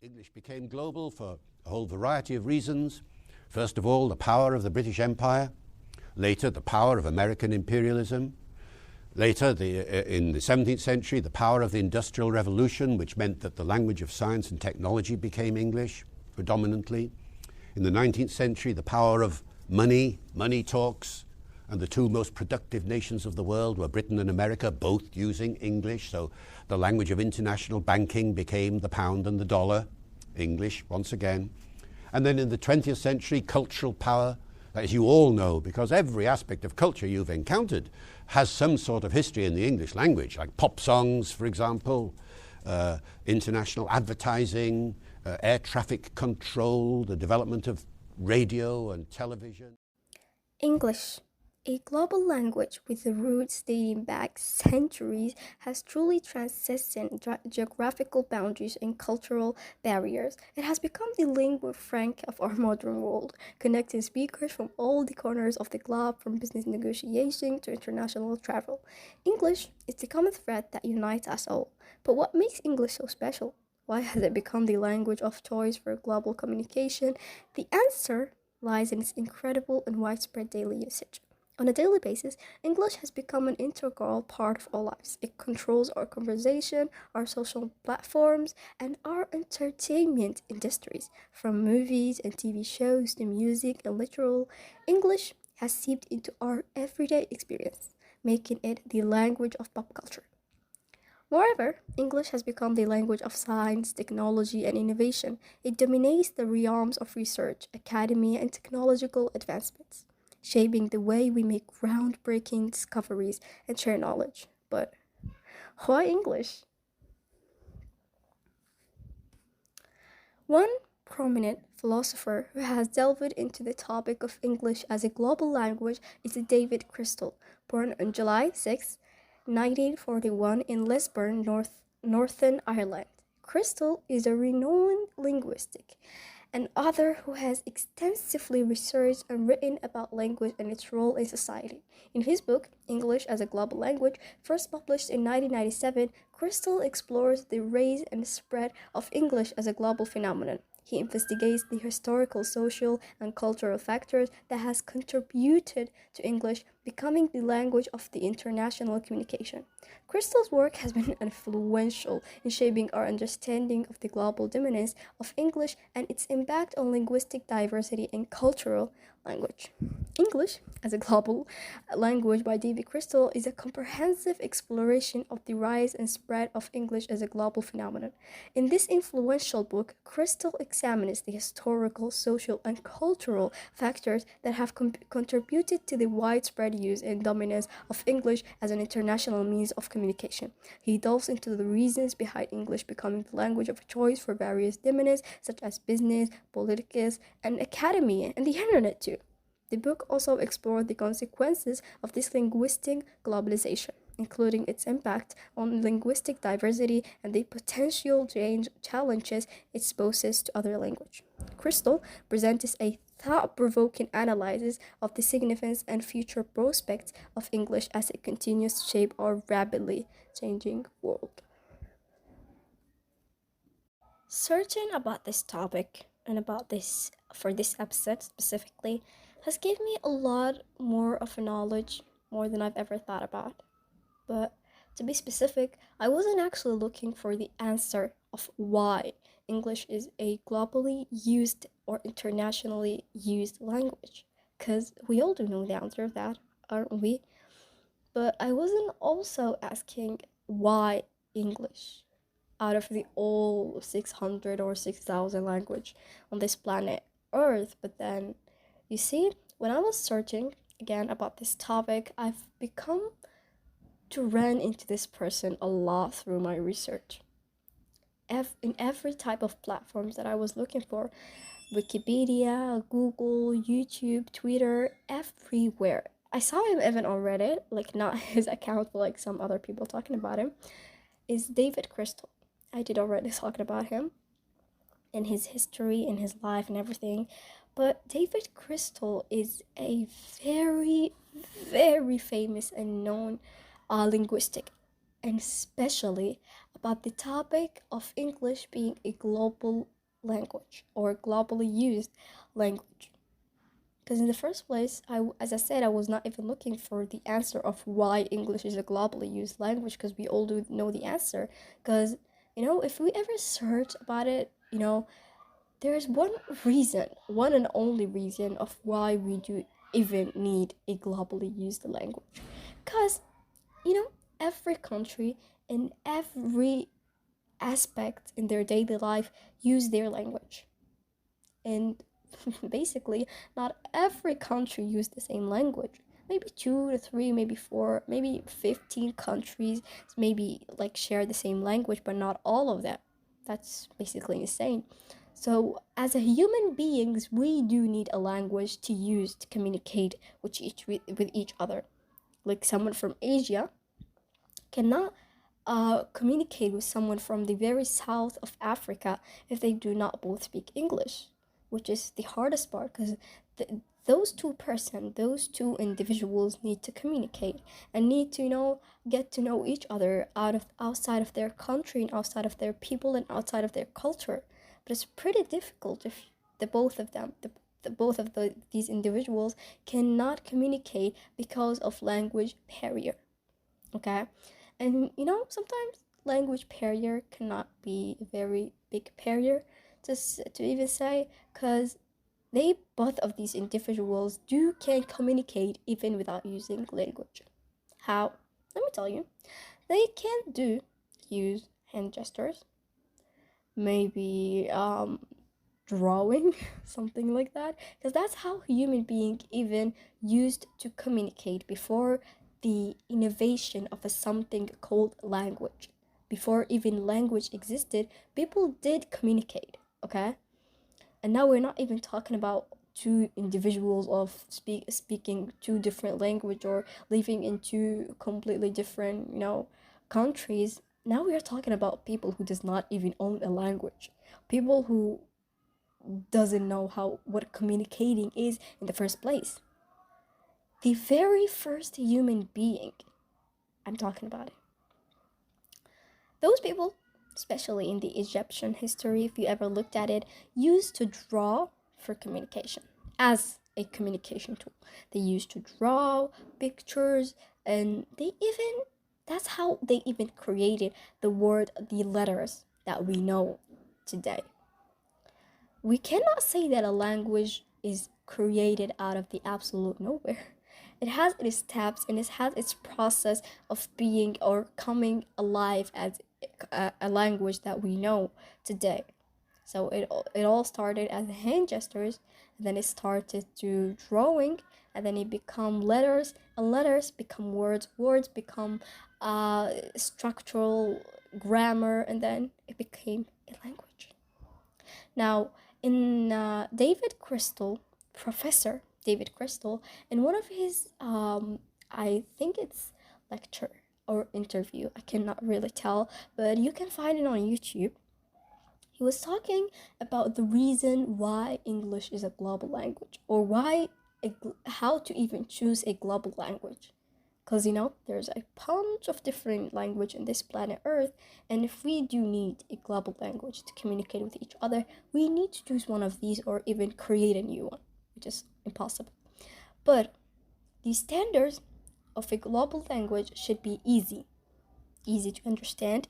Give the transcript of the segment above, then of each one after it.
English became global for a whole variety of reasons. First of all, the power of the British Empire. Later, the power of American imperialism. Later, in the 17th century, the power of the Industrial Revolution, which meant that the language of science and technology became English predominantly. In the 19th century, the power of money talks, and the two most productive nations of the world were Britain and America, both using English. So the language of international banking became the pound and the dollar, English once again. And then in the 20th century, cultural power, as you all know, because every aspect of culture you've encountered has some sort of history in the English language, like pop songs, for example, international advertising, air traffic control, the development of radio and television. English, a global language with roots dating back centuries, has truly transcended geographical boundaries and cultural barriers. It has become the lingua franca of our modern world, connecting speakers from all the corners of the globe, from business negotiation to international travel. English is the common thread that unites us all. But what makes English so special? Why has it become the language of choice for global communication? The answer lies in its incredible and widespread daily usage. On a daily basis, English has become an integral part of our lives. It controls our conversation, our social platforms, and our entertainment industries. From movies and TV shows to music and literature, English has seeped into our everyday experience, making it the language of pop culture. Moreover, English has become the language of science, technology, and innovation. It dominates the realms of research, academia, and technological advancements, shaping the way we make groundbreaking discoveries and share knowledge. But why English? One prominent philosopher who has delved into the topic of English as a global language is David Crystal, born on July 6, 1941 in Lisburn, Northern Ireland. Crystal is a renowned linguistic, an author who has extensively researched and written about language and its role in society. In his book, English as a Global Language, first published in 1997, Crystal explores the rise and spread of English as a global phenomenon. He investigates the historical, social, and cultural factors that has contributed to English becoming the language of the international communication. Crystal's work has been influential in shaping our understanding of the global dominance of English and its impact on linguistic diversity and cultural language. English as a Global Language by David Crystal is a comprehensive exploration of the rise and spread of English as a global phenomenon. In this influential book, Crystal examines the historical, social, and cultural factors that have contributed to the widespread use and dominance of English as an international means of communication. He delves into the reasons behind English becoming the language of choice for various dominants such as business, politics, and academia, and the internet too. The book also explored the consequences of this linguistic globalization, including its impact on linguistic diversity and the potential challenges it poses to other languages. Crystal presents a thought-provoking analysis of the significance and future prospects of English as it continues to shape our rapidly changing world. Searching about this topic and about this for this episode specifically has given me a lot more of a knowledge, more than I've ever thought about. But to be specific, I wasn't actually looking for the answer of why English is a globally used or internationally used language, because we all do know the answer of that, aren't we? But I wasn't also asking why English out of the all 600 or 6,000 language on this planet Earth. But then, you see, when I was searching again about this topic, I've become to run into this person a lot through my research. In every type of platforms that I was looking for, Wikipedia, Google, YouTube, Twitter, everywhere. I saw him even on Reddit, like not his account, but like some other people talking about him, is David Crystal. I did already talk about him and his history and his life and everything. But David Crystal is a very, very famous and known linguistic. and especially about the topic of English being a global language or globally used language. Because in the first place, as I said, I was not even looking for the answer of why English is a globally used language, because we all do know the answer. Because, if we ever search about it, there's one reason, one and only reason of why we do even need a globally used language. Because, every country in every aspect in their daily life use their language. And basically, not every country use the same language. Maybe 2 to 3, maybe 4, maybe 15 countries maybe like share the same language, but not all of them. That's basically insane. So, as a human beings, we do need a language to use to communicate with each other. Like someone from Asia cannot communicate with someone from the very south of Africa if they do not both speak English, which is the hardest part, because those two individuals need to communicate and need to get to know each other outside of their country and outside of their people and outside of their culture. But it's pretty difficult if the both of them these individuals cannot communicate because of language barrier. Okay, and sometimes language barrier cannot be a very big barrier to even say, because both of these individuals can communicate even without using language. How? Let me tell you. They can use hand gestures, maybe drawing, something like that, because that's how human being even used to communicate before the innovation of something called language. Before even language existed, people did communicate, okay? And now we're not even talking about two individuals of speaking two different language or living in two completely different, countries. Now we are talking about people who does not even own a language. People who doesn't know what communicating is in the first place. The very first human being I'm talking about it. Those people, especially in the Egyptian history, if you ever looked at it, used to draw for communication as a communication tool. They used to draw pictures, and that's how they even created the letters that we know today. We cannot say that a language is created out of the absolute nowhere. It has its steps and it has its process of being or coming alive as a language that we know today. So it all started as hand gestures, and then it started to drawing, and then it become letters, and letters become words become structural grammar, and then it became a language. Now, in Professor David Crystal, in one of his, I think it's lecture or interview, I cannot really tell, but you can find it on YouTube. He was talking about the reason why English is a global language, or how to even choose a global language. Because there's a bunch of different language in this planet Earth, and if we do need a global language to communicate with each other, we need to choose one of these or even create a new one, which is impossible. But the standards of a global language should be easy to understand,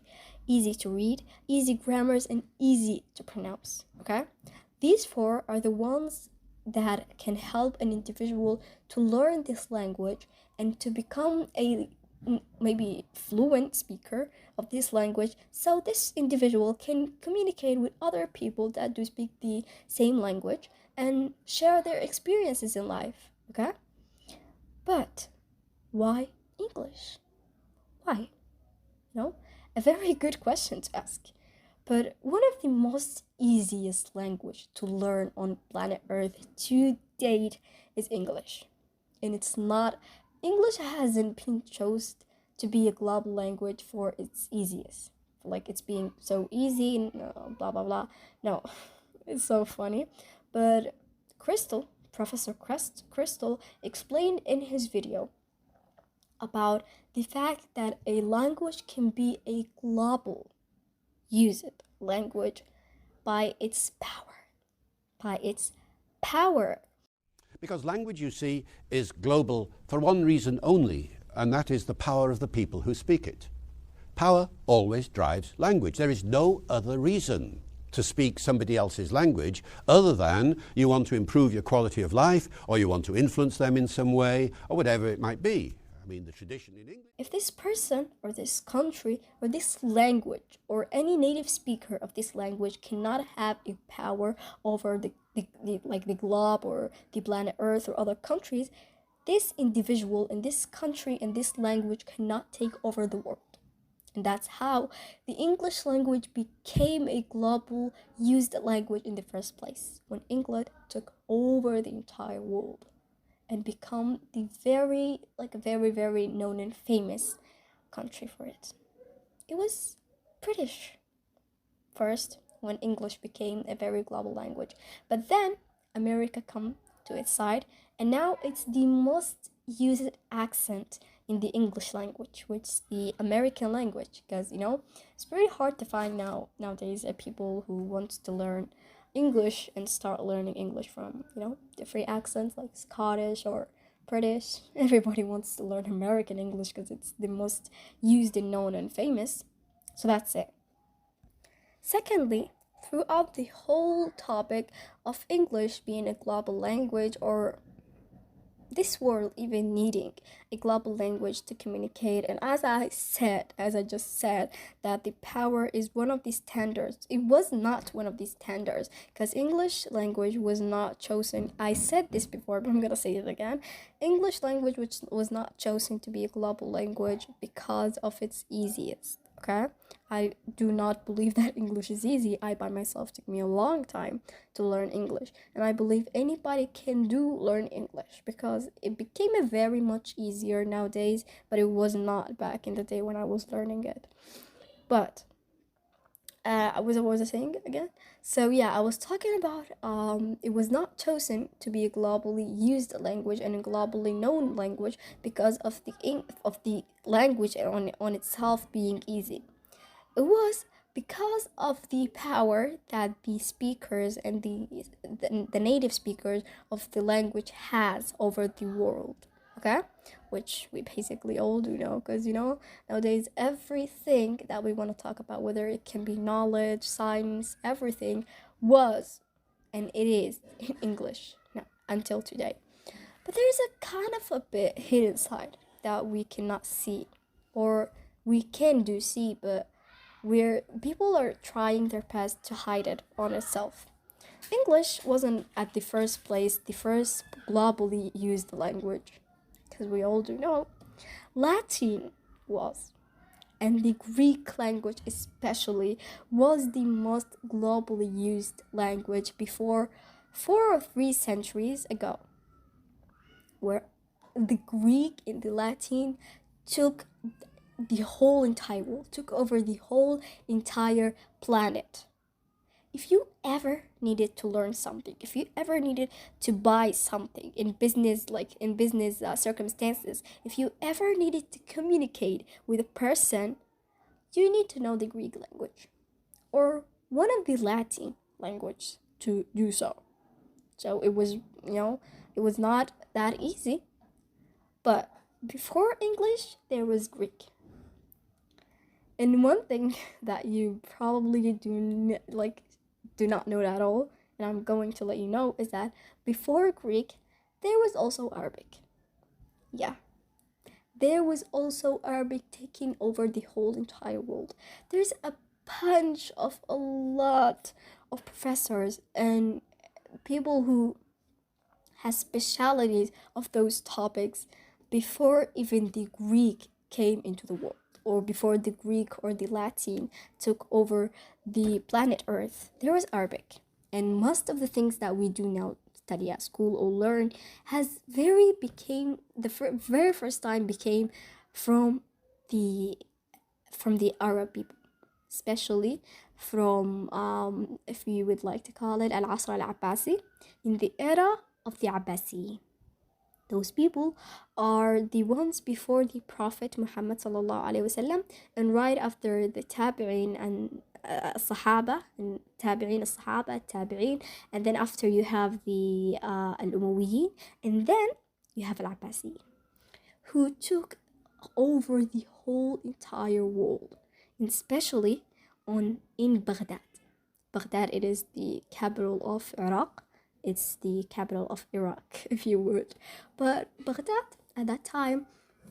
easy to read, easy grammars, and easy to pronounce. Okay, these four are the ones that can help an individual to learn this language and to become a maybe fluent speaker of this language, so this individual can communicate with other people that do speak the same language and share their experiences in life. Okay, but why English? Why? A very good question to ask. But one of the most easiest language to learn on planet Earth to date is English. And English hasn't been chosen to be a global language for its easiest. Like it's being so easy, blah, blah, blah. No, it's so funny. But Professor Crystal explained in his video about the fact that a language can be a global used language by its power. By its power. Because language, you see, is global for one reason only, and that is the power of the people who speak it. Power always drives language. There is no other reason to speak somebody else's language other than you want to improve your quality of life, or you want to influence them in some way, or whatever it might be. I mean, the tradition in English. If this person or this country or this language or any native speaker of this language cannot have a power over the globe or the planet Earth or other countries, this individual in this country and this language cannot take over the world. And that's how the English language became a global used language in the first place, when England took over the entire world and become the very known and famous country for it. It was British first, when English became a very global language. But then America come to its side, and now it's the most used accent in the English language, which is the American language, because it's very hard to find nowadays people who want to learn English and start learning English from different accents like Scottish or British. Everybody wants to learn American English because it's the most used and known and famous. So that's it. Secondly, throughout the whole topic of English being a global language, or this world even needing a global language to communicate, and as I just said, that the power is one of these standards. It was not one of these standards, because English language was not chosen. I said this before, but I'm gonna say it again. English language which was not chosen to be a global language because of its easiest. Okay, I do not believe that English is easy. I by myself took me a long time to learn English, and I believe anybody can learn English, because it became a very much easier nowadays, but it was not back in the day when I was learning it. But what was I saying again? So yeah, I was talking about it was not chosen to be a globally used language and a globally known language because of the language on itself being easy. It was because of the power that the speakers and the native speakers of the language has over the world. Okay, which we basically all do know, because nowadays everything that we want to talk about, whether it can be knowledge, science, everything was and it is in English now until today. But there's a kind of a bit hidden side that we cannot see, or we can do see, but where people are trying their best to hide it on itself. English wasn't at the first place the first globally used language, because we all do know Latin was, and the Greek language especially was the most globally used language before 4 or 3 centuries ago, where the Greek and the Latin took the whole entire world, took over the whole entire planet. If you ever needed to learn something, if you ever needed to buy something in business, circumstances, if you ever needed to communicate with a person, you need to know the Greek language or one of the Latin language to do so. So it was, it was not that easy. But before English, there was Greek. And one thing that you probably do not know at all, and I'm going to let you know, is that before Greek, there was also Arabic. Yeah. There was also Arabic taking over the whole entire world. There's a lot of professors and people who has specialities of those topics before even the Greek came into the world, or before the Greek or the Latin took over the planet Earth. There was Arabic, and most of the things that we do now study at school or learn has very first time became from the Arab people, especially from if you would like to call it al-Asr al-Abbasi, in the era of the Abbasi. Those people are the ones before the Prophet Muhammad sallallahu alaihi wasallam, and right after the Tabi'in and Sahaba, and Tabi'in, Sahaba, Tabi'in, and then after you have the Al-Umayyin, and then you have Al-Abbasiyin, who took over the whole entire world, and especially in Baghdad. Baghdad, it is the capital of Iraq. It's the capital of Iraq, if you would. But Baghdad at that time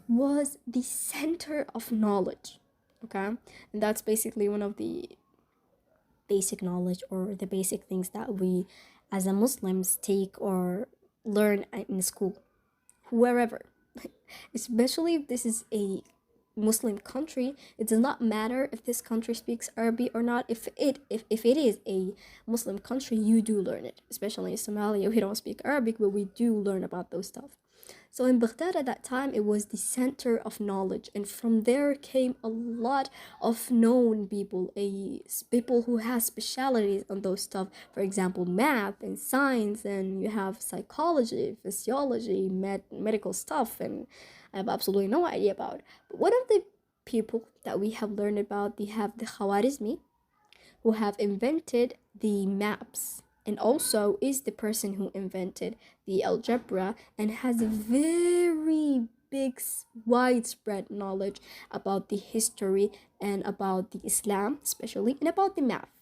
was the center of knowledge, okay? And that's basically one of the basic knowledge or the basic things that we as a Muslims take or learn in school, wherever. Especially if this is a Muslim country, it does not matter if this country speaks Arabic or not. If it is a Muslim country, you do learn it. Especially in Somalia, we don't speak Arabic, but we do learn about those stuff. So in Baghdad at that time, it was the center of knowledge, and from there came a lot of known people, people who have specialities on those stuff. For example, math and science, and you have psychology, physiology, medical stuff, and I have absolutely no idea about. But one of the people that we have learned about, we have the Khawarizmi, who have invented the maps, and also is the person who invented the algebra and has a very big widespread knowledge about the history and about the Islam especially, and about the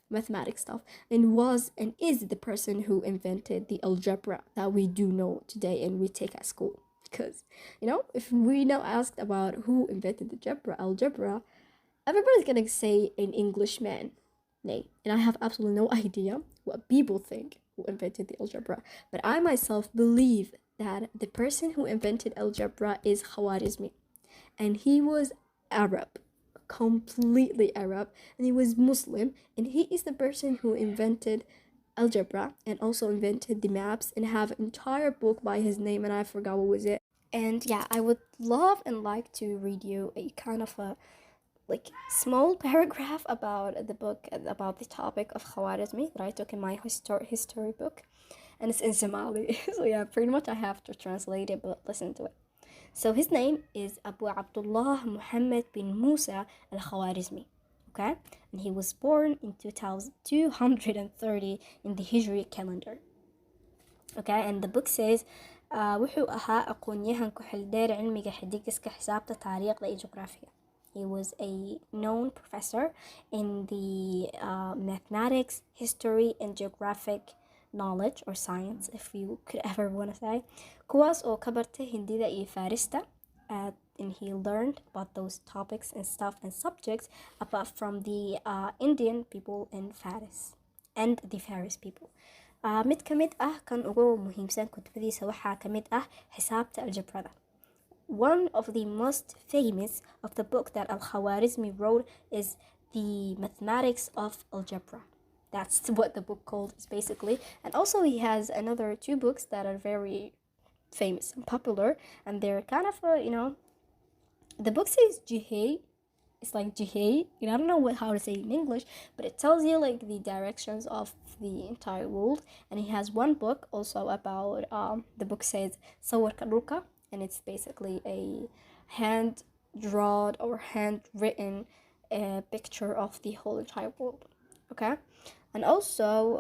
mathematics stuff, and was and is the person who invented the algebra that we do know today and we take at school. Because, if we now asked about who invented the algebra, everybody's gonna say an Englishman. Nay, and I have absolutely no idea what people think who invented the algebra. But I myself believe that the person who invented algebra is Khawarizmi. And he was Arab, completely Arab, and he was Muslim, and he is the person who invented algebra and also invented the maps, and have an entire book by his name, and I forgot what was it. And yeah, I would love and like to read you a kind of a small paragraph about the book, about the topic of Khawarizmi that I took in my history book, and it's in Somali. So yeah, pretty much I have to translate it, but listen to it. So his name is Abu Abdullah Muhammad bin Musa al-Khawarizmi, okay? And he was born in 2230 in the Hijri calendar. Okay, and the book says wuxuu ahaa aqoonyahan ku xildheer cilmiga xidigiska xisaabta taariikhda iyo juqraafiga. He was a known professor in the mathematics, history, and geographic knowledge or science, if you could ever want to say. Kuwaas oo ka bartay Hindida iyo Farista, and he learned about those topics and stuff and subjects apart from the Indian people in Faris and the Faris people. mid ka mid ah kan ugu muhiimsan kutubadiisa waxaa ka mid ah xisaabta aljabrada. One of the most famous of the book that Al-Khawarizmi wrote is the Mathematics of Algebra. That's what the book called is basically. And also he has another two books that are very famous and popular, and they're kind of the book says Jihei. It's like Jihei. I don't know how to say it in English, but it tells you like the directions of the entire world. And he has one book also about the book says Sawar Karuka, and it's basically a hand-drawn or handwritten picture of the whole entire world. Okay, and also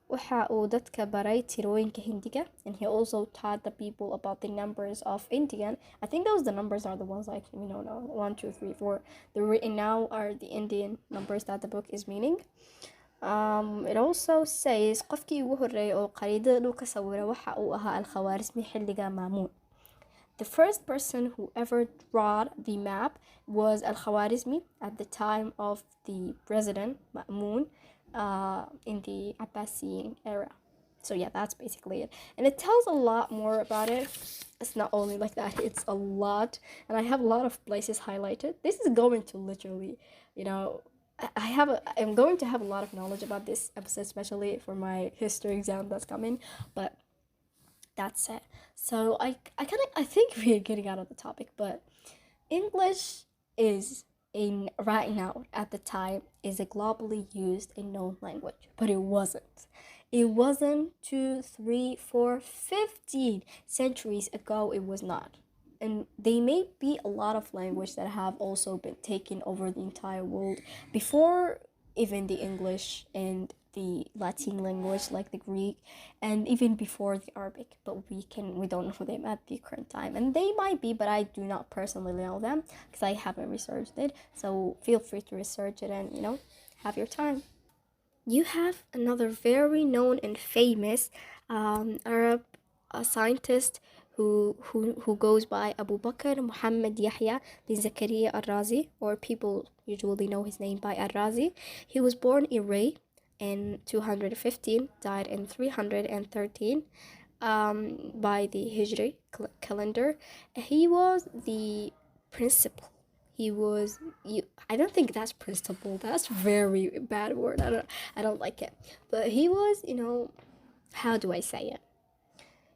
waxa uu dadka baray tirooyinka Hindiga, and he also taught the people about the numbers of Indian. I think those the numbers are the ones like 1, 2, 3, 4. The written now are the Indian numbers that the book is meaning. It also says qofkii ugu horeeyay oo qariidada dhulka sawira waxa uu ahaa Al-Khawarizmi xilliga Maamun. The first person who ever drew the map was Al-Khawarizmi at the time of the president Ma'mun in the Abbasiyin era. So yeah, that's basically it. And it tells a lot more about it. It's not only like that, it's a lot. And I have a lot of places highlighted. This is going to literally, I'm going to have a lot of knowledge about this episode, especially for my history exam that's coming. But that's it. So I think we're getting out of the topic, but English is right now at the time is a globally used and known language, but it wasn't. It wasn't 2, 3, 4, 15 centuries ago. It was not. And they may be a lot of language that have also been taken over the entire world before even the English and the Latin language like the Greek, and even before the Arabic, but we don't know them at the current time, and they might be, but I do not personally know them because I haven't researched it. So feel free to research it and have your time. You have another very known and famous Arab scientist who goes by Abu Bakr Muhammad Yahya bin Zakaria al-Razi, or people usually know his name by al-Razi. He was born in Ray in 215, died in 313 by the Hijri calendar. He was the principal. I don't think that's principal. That's very bad word. I don't like it. But he was, how do I say it?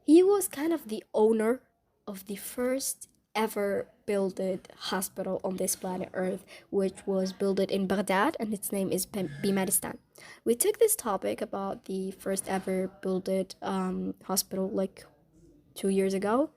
He was kind of the owner of the first ever builded hospital on this planet Earth, which was built in Baghdad, and its name is Bimaristan. We took this topic about the first ever builded hospital like 2 years ago.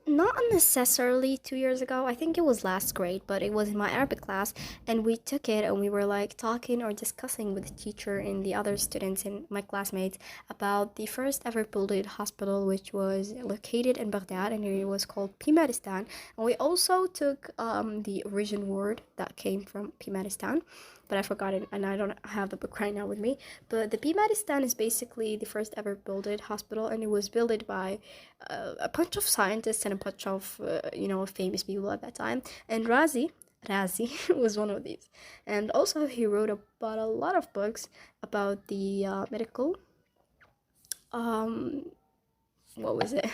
Not necessarily 2 years ago. I think it was last grade, but it was in my Arabic class, and we took it and we were like talking or discussing with the teacher and the other students and my classmates about the first ever built hospital, which was located in Baghdad, and it was called Pimaristan. And we also took the origin word that came from Pimaristan, but I forgot it and I don't have the book right now with me. But the Pimaristan is basically the first ever built hospital, and it was built by a bunch of scientists and a bunch of famous people at that time. And Razi was one of these. And also he wrote about a lot of books about the medical what was it?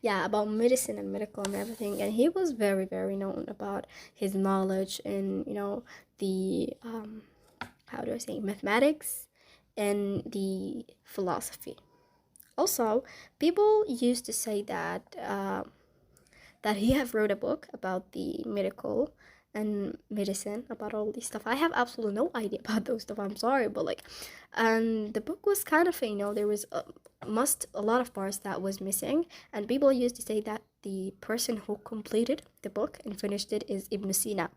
Yeah, about medicine and medical and everything. And he was very, very known about his knowledge in the how do I say, mathematics and the philosophy. Also, people used to say that that he have wrote a book about the medical and medicine, about all this stuff. I have absolutely no idea about those stuff. I'm sorry, but and the book was kind of there was a lot of parts that was missing, and people used to say that the person who completed the book and finished it is Ibn Sina.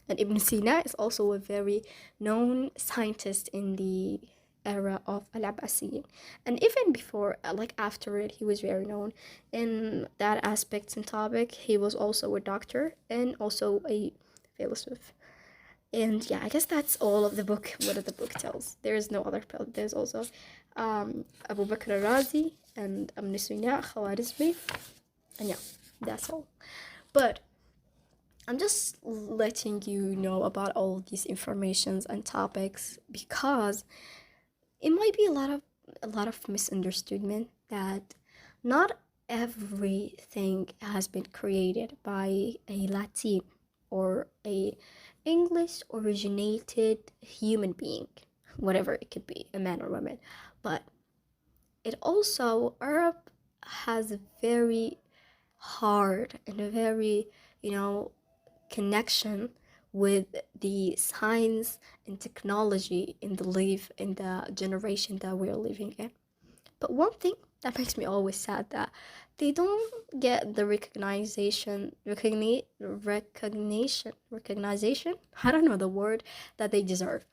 And Ibn Sina is also a very known scientist in the era of Al-Abbasiyin. And even before, after it, he was very known in that aspect and topic. He was also a doctor and also a philosopher. And yeah, I guess that's all of the book, what the book tells. There is no other part. There's also Abu Bakr al-Razi and Ibn Sina, Khawarizmi. And yeah, that's all. But I'm just letting you know about all these informations and topics because it might be a lot of misunderstanding that not everything has been created by a Latin or a English originated human being, whatever it could be, a man or woman. But it also, Arab has a very hard and a very, connection with the science and technology in the generation that we're living in. But one thing that makes me always sad that they don't get the recognition, I don't know the word, that they deserve.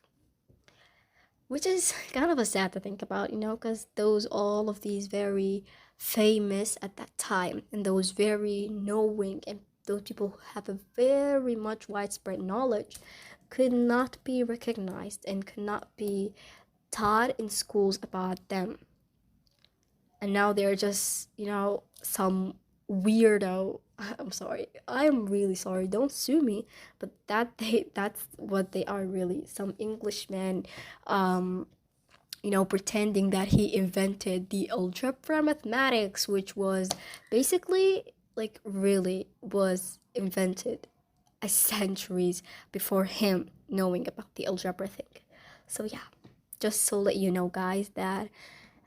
Which is kind of a sad to think about, because all of these very famous at that time, and those very knowing, and those people who have a very much widespread knowledge could not be recognized and could not be taught in schools about them. And now they're just, some weirdo. I'm sorry. I'm really sorry. Don't sue me. But that's what they are really. Some Englishman, pretending that he invented the algebra mathematics, which was basically really was invented a centuries before him knowing about the algebra thing. So yeah, just to let you know, guys, that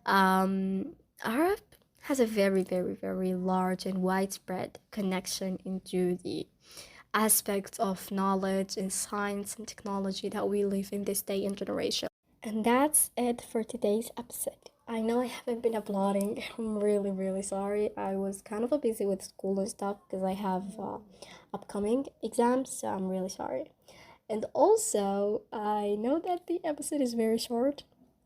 Arab has a very, very, very large and widespread connection into the aspects of knowledge and science and technology that we live in this day and generation. And that's it for today's episode. I know I haven't been uploading. I'm really, really sorry. I was kind of busy with school and stuff because I have upcoming exams, so I'm really sorry. And also, I know that the episode is very short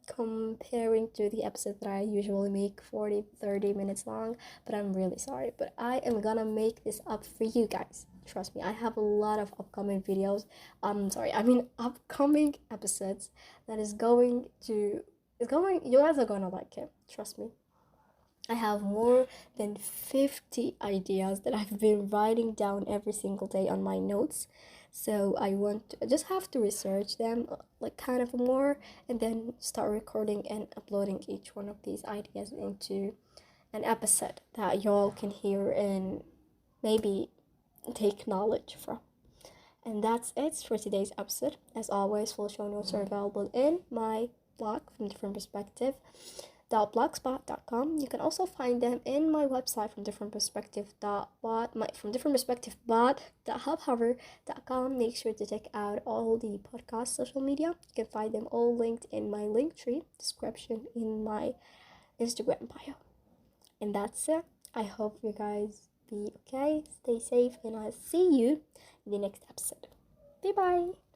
comparing to the episode that I usually make 40-30 minutes long, but I'm really sorry. But I am gonna make this up for you guys. Trust me, I have a lot of upcoming videos. Upcoming episodes that is going to you guys are gonna like it. Trust me. I have more than 50 ideas that I've been writing down every single day on my notes. So I just have to research them like kind of more and then start recording and uploading each one of these ideas into an episode that y'all can hear and maybe take knowledge from. And that's it for today's episode. As always, full show notes are available in my blog from different perspective blogspot.com. You can also find them in my website from different perspective bot.hubhover.com. Make sure to check out all the podcast social media. You can find them all linked in my link tree description in my Instagram bio. And that's it. I hope you guys be okay, stay safe, and I'll see you in the next episode. Bye bye.